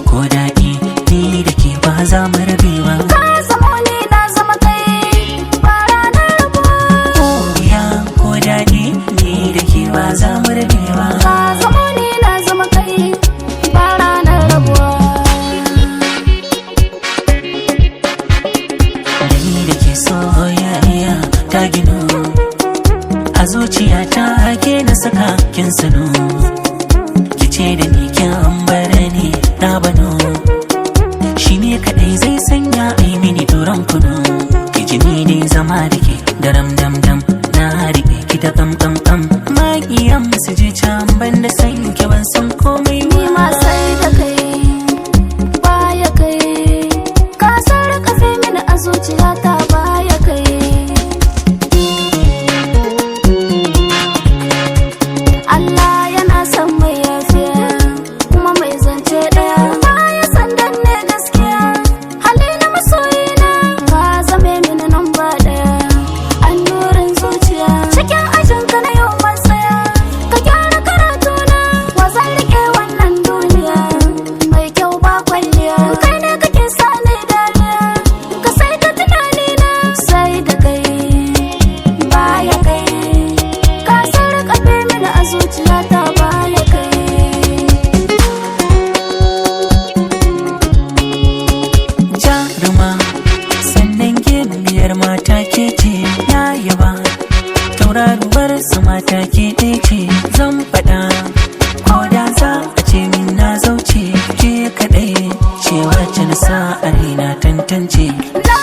Ko daɗi ni da ke ba za mu rabe ba. Ka zamo ni na zama kai ba ranar rabuwa. Ko daɗi ni da ke ba za mu rabe ba. Ka zamo ni na zama kai ba ranar rabuwa. Da ni da ke soyayya ta ginu a zuciyata ke na saka kin sanu. Kice da ni kin ambara ni na bano, shi ne kadai zai sanya ai mini turan kunu. Kiji ni ne zama da ke daram dam dam, na riƙe ki da kam kam kam. Maƙiyan su je can ban da san ki ban san komai Ni ma sai da kai baya kai, ka sarƙafe mini a zuciyata baya kai. Allah yana son mai yafiya kuma mai zance ɗaya, baya san danne gaskiya. Hali na masoyina ka zame mini namba ɗaya, annurin zuciya cikin ajinka na yau ban tsaya. Ka gyara karatuna wa zan riƙe wannan duniya, mai kyau ba kwalliya. Kai ne kake sa ni dariya, ka sai da tunanina sai da kai baya kai, ka sarƙafe mini a zuciyata baya kai. jaruma sannan gimbiyar mata ke ce na yaba, tauraruwar su mata ke ɗaya ce zan faɗa. Ko da za a ce min na zauce ke kaɗai ce wacce na sa a raina tantance. Na